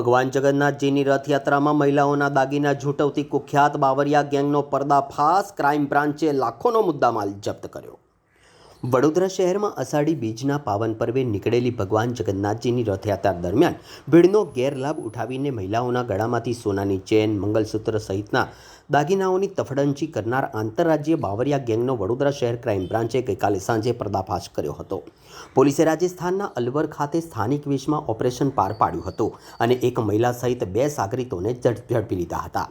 ભગવાન જગન્નાથજીની રથયાત્રામાં મહિલાઓના દાગીના ઝૂંટવતી કુખ્યાત બાવરિયા ગેંગનો પર્દાફાશ, ક્રાઇમ બ્રાન્ચે લાખોનો મુદ્દામાલ જપ્ત કર્યો। વડોદરા શહેરમાં અષાઢી બીજના પાવન પર્વે નીકળેલી ભગવાન જગન્નાથજીની રથયાત્રા દરમિયાન ભીડનો ગેરલાભ ઉઠાવીને મહિલાઓના ગળામાંથી સોનાની ચેન, મંગલસૂત્ર સહિતના દાગીનાઓની તફડંચી કરનાર આંતરરાજ્ય બાવરિયા ગેંગનો વડોદરા શહેર ક્રાઇમ બ્રાન્ચે ગઈકાલે સાંજે પર્દાફાશ કર્યો હતો। પોલીસે રાજસ્થાનના અલવર ખાતે સ્થાનિક વેશમાં ઓપરેશન પાર પાડ્યું હતું અને એક મહિલા સહિત 2 સાગરીતોને ઝડપી લીધા હતા।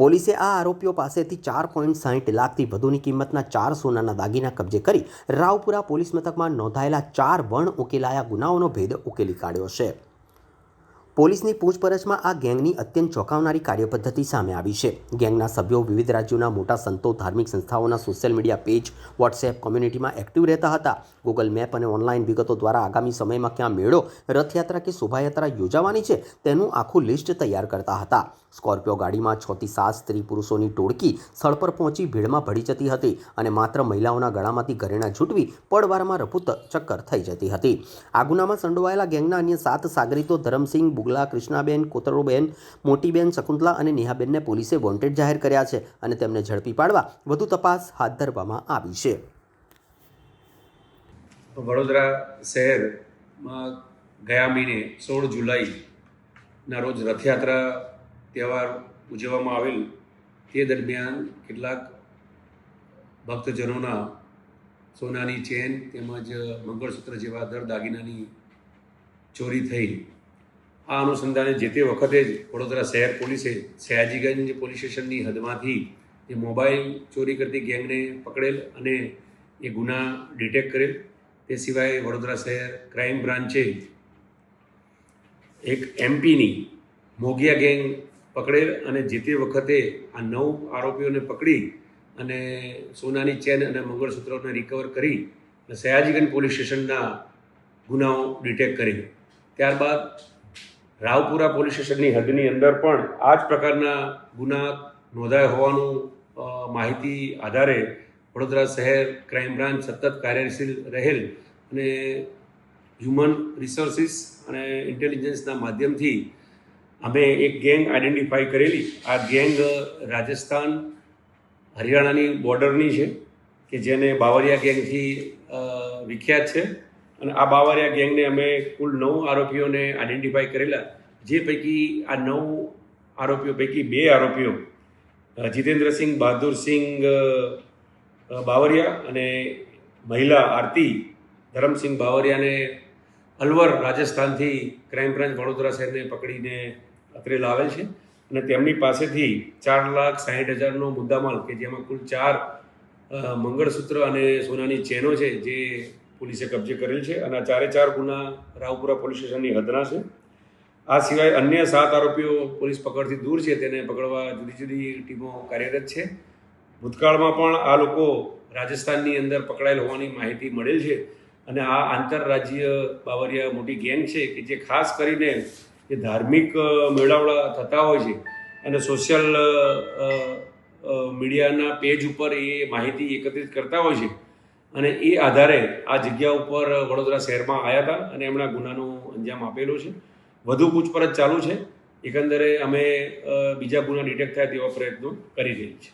પોલીસે આ આરોપીઓ પાસેથી 4.60 લાખથી વધુની કિંમતના 4 સોનાના દાગીના કબજે કરી રાવપુરા પોલીસ મથકમાં નોંધાયેલા 4 વણ ઉકેલાયા ગુનાઓનો ભેદ ઉકેલી કાઢ્યો છે। પોલીસની પૂછપરછમાં આ ગેંગની અત્યંત ચોંકાવનારી કાર્યપદ્ધતિ સામે આવી છે। ગેંગના સભ્યો વિવિધ રાજ્યોના મોટા સંતો, ધાર્મિક સંસ્થાઓના સોશિયલ મીડિયા પેજ, વોટ્સએપ કોમ્યુનિટીમાં એક્ટિવ રહેતા હતા। ગૂગલ મેપ અને ઓનલાઈન વિગતો દ્વારા આગામી સમયમાં ક્યાં મેળો, રથયાત્રા કે શોભાયાત્રા યોજાવાની છે તેનું આખું લિસ્ટ તૈયાર કરતા હતા। સ્કોર્પિયો ગાડીમાં 6 થી 7 સ્ત્રી પુરુષોની ટોળકી સ્થળ પર પહોંચી ભીડમાં ભળી જતી હતી અને માત્ર મહિલાઓના ગળામાંથી ઘરેણાં ઝૂંટવી પળવારમાં રફૂ ચક્કર થઈ જતી હતી। આ ગુનામાં સંડોવાયેલા ગેંગના અન્ય 7 સાગરીતો ધરમસિંહ, બુગલા, કૃષ્ણાબેન, કોતરોબેન, મોટીબેન, શકુંતલા અને નેહાબેનને પોલીસે વોન્ટેડ જાહેર કર્યા છે અને તેમને ઝડપી પાડવા વધુ તપાસ હાથ ધરવામાં આવી છે। વડોદરા શહેરમાં ગયા મહિને 16 જુલાઈના રોજ રથયાત્રા તહેવાર ઉજવવામાં આવેલ, તે દરમિયાન કેટલાક ભક્તજનોના સોનાની ચેન તેમજ મંગળસૂત્ર જેવા દાગીનાની ચોરી થઈ। આ અનુસંધાને જે તે વખતે જ વડોદરા શહેર પોલીસે સયાજીગંજ પોલીસ સ્ટેશનની હદમાંથી એ મોબાઈલ ચોરી કરતી ગેંગને પકડેલ અને એ ગુના ડિટેક્ટ કરેલ। તે સિવાય વડોદરા શહેર ક્રાઇમ બ્રાન્ચે એક એમપીની મોગિયા ગેંગ પકડેલ અને જે તે વખતે આ 9 આરોપીઓને પકડી અને સોનાની ચેન અને મંગળસૂત્રોને રિકવર કરી અને સયાજીગંજ પોલીસ સ્ટેશનના ગુનાઓ ડિટેક્ટ કરેલ। ત્યારબાદ રાવપુરા પોલીસ સ્ટેશનની હદની અંદર પણ આ જ પ્રકારના ગુના નોંધાયા હોવાનું માહિતી આધારે વડોદરા શહેર ક્રાઇમ બ્રાન્ચ સતત કાર્યશીલ રહેલ અને હ્યુમન રિસોર્સિસ અને ઇન્ટેલિજન્સના માધ્યમથી અમે એક ગેંગ આઈડેન્ટિફાઈ કરેલી। આ ગેંગ રાજસ્થાન, હરિયાણાની બોર્ડરની છે કે જેને બાવરિયા ગેંગથી વિખ્યાત છે અને આ બાવરિયા ગેંગને અમે કુલ 9 આરોપીઓને આઈડેન્ટિફાઈ કરેલા, જે પૈકી આ 9 આરોપીઓ પૈકી 2 આરોપીઓ જીતેન્દ્રસિંહ બહાદુરસિંહ બાવરિયા અને મહિલા આરતી ધરમસિંહ બાવરિયાને અલવર રાજસ્થાનથી ક્રાઇમ બ્રાન્ચ વડોદરા શહેરને પકડીને અત્રે લાવેલ છે અને તેમની પાસેથી 4,60,000નો મુદ્દામાલ કે જેમાં કુલ 4 મંગળસૂત્ર અને સોનાની ચેનો છે જે પોલીસે કબજે કરેલ છે અને આ 4 ગુના રાવપુરા પોલીસ સ્ટેશનની હદના છે। આ સિવાય અન્ય 7 આરોપીઓ પોલીસ પકડથી દૂર છે, તેને પકડવા જુદી જુદી ટીમો કાર્યરત છે। ભૂતકાળમાં પણ આ લોકો રાજસ્થાનની અંદર પકડાયેલ હોવાની માહિતી મળેલ છે અને આ આંતરરાજ્ય બાવરિયા મોટી ગેંગ છે કે જે ખાસ કરીને જે ધાર્મિક મેળાવડા થતા હોય છે અને સોશિયલ મીડિયાના પેજ ઉપર એ માહિતી એકત્રિત કરતા હોય છે અને એ આધારે આ જગ્યા ઉપર વડોદરા શહેરમાં આવ્યા હતા અને એમણે ગુનાનો અંજામ આપેલો છે। વધુ પૂછપરછ ચાલુ છે। એકંદરે અમે બીજા ગુના ડિટેક્ટ થાય તેવા પ્રયત્નો કરી રહી છીએ।